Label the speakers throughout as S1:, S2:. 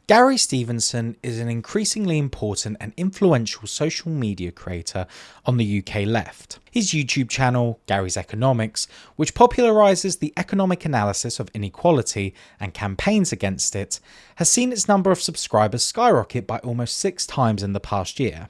S1: Gary Stevenson is an increasingly important and influential social media creator on the UK left. His YouTube channel, Gary's Economics, which popularises the economic analysis of inequality and campaigns against it, has seen its number of subscribers skyrocket by almost 6 times in the past year.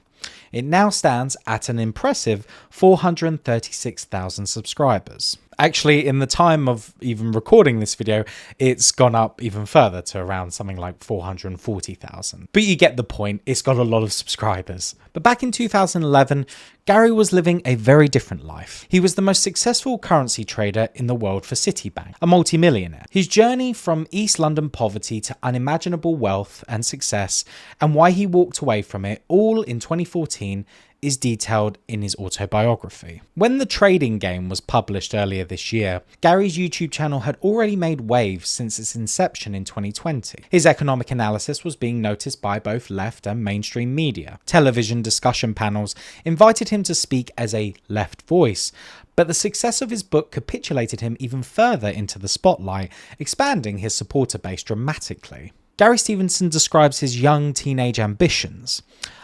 S1: It now stands at an impressive 436,000 subscribers. Actually, in the time of even recording this video, it's gone up even further to around something like 440,000. But you get the point, it's got a lot of subscribers. But back in 2011, Gary was living a very different life. He was the most successful currency trader in the world for Citibank, a multimillionaire. His journey from East London poverty to unimaginable wealth and success, and why he walked away from it all in 2014, is detailed in his autobiography. When The Trading Game was published earlier this year, Gary's YouTube channel had already made waves since its inception in 2020. His economic analysis was being noticed by both left and mainstream media. Television discussion panels invited him to speak as a left voice, but the success of his book capitulated him even further into the spotlight, expanding his supporter base dramatically. Gary Stevenson describes his young teenage ambitions.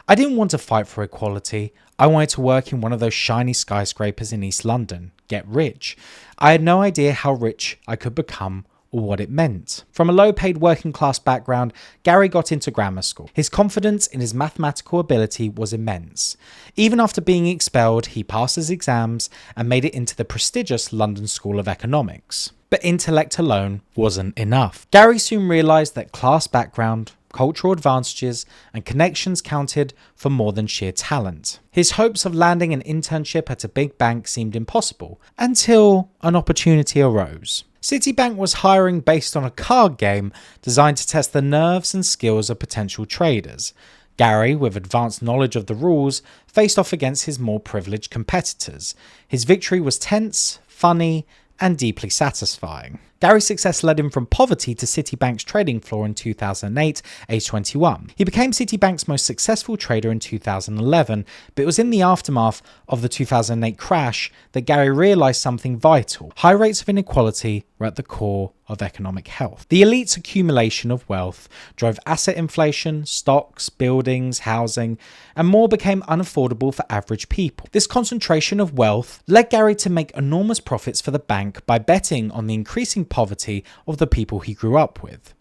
S1: "I didn't want to fight for equality. I wanted to work in one of those shiny skyscrapers in East London, get rich. I had no idea how rich I could become or what it meant." From a low-paid working-class background, Gary got into grammar school. His confidence in his mathematical ability was immense. Even after being expelled, he passed his exams and made it into the prestigious London School of Economics. But intellect alone wasn't enough. Gary soon realised that class background, cultural advantages, and connections counted for more than sheer talent. His hopes of landing an internship at a big bank seemed impossible, until an opportunity arose. Citibank was hiring based on a card game designed to test the nerves and skills of potential traders. Gary, with advanced knowledge of the rules, faced off against his more privileged competitors. His victory was tense, funny, and deeply satisfying. Gary's success led him from poverty to Citibank's trading floor in 2008, age 21. He became Citibank's most successful trader in 2011, but it was in the aftermath of the 2008 crash that Gary realised something vital. High rates of inequality were at the core of economic health. The elite's accumulation of wealth drove asset inflation, stocks, buildings, housing, and more became unaffordable for average people. This concentration of wealth led Gary to make enormous profits for the bank by betting on the increasing poverty of the people he grew up with.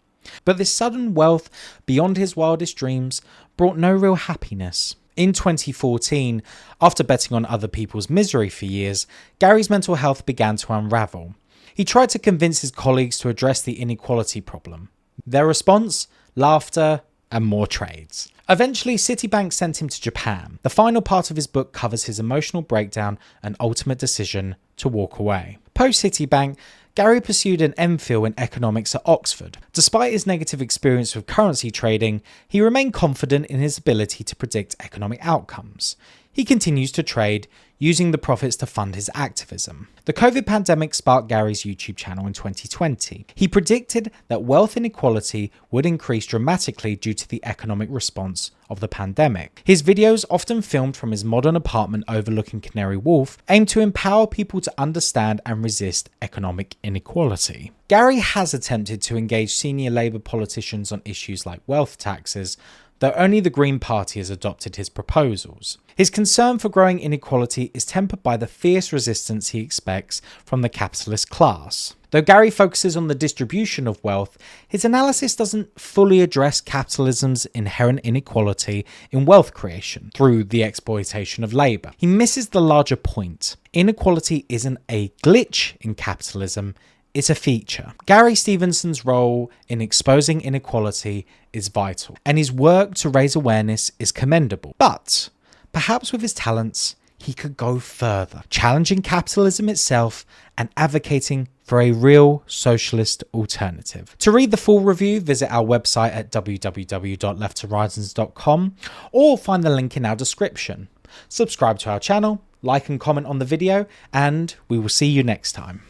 S1: But this sudden wealth, beyond his wildest dreams, brought no real happiness. In 2014, after betting on other people's misery for years, Gary's mental health began to unravel. He tried to convince his colleagues to address the inequality problem. Their response? Laughter and more trades. Eventually, Citibank sent him to Japan. The final part of his book covers his emotional breakdown and ultimate decision to walk away. Post-Citibank, Gary pursued an MPhil in economics at Oxford. Despite his negative experience with currency trading, he remained confident in his ability to predict economic outcomes. He continues to trade, using the profits to fund his activism. The COVID pandemic sparked Gary's YouTube channel in 2020. He predicted that wealth inequality would increase dramatically due to the economic response of the pandemic. His videos, often filmed from his modern apartment overlooking Canary Wharf, aim to empower people to understand and resist economic inequality. Gary has attempted to engage senior Labour politicians on issues like wealth taxes, though only the Green Party has adopted his proposals. His concern for growing inequality is tempered by the fierce resistance he expects from the capitalist class. Though Gary focuses on the distribution of wealth, his analysis doesn't fully address capitalism's inherent inequality in wealth creation through the exploitation of labour. He misses the larger point. Inequality isn't a glitch in capitalism, it's a feature. Gary Stevenson's role in exposing inequality is vital, and his work to raise awareness is commendable. But perhaps with his talents, he could go further, challenging capitalism itself and advocating for a real socialist alternative. To read the full review, visit our website at www.lefthorizons.com or find the link in our description. Subscribe to our channel, like and comment on the video, and we will see you next time.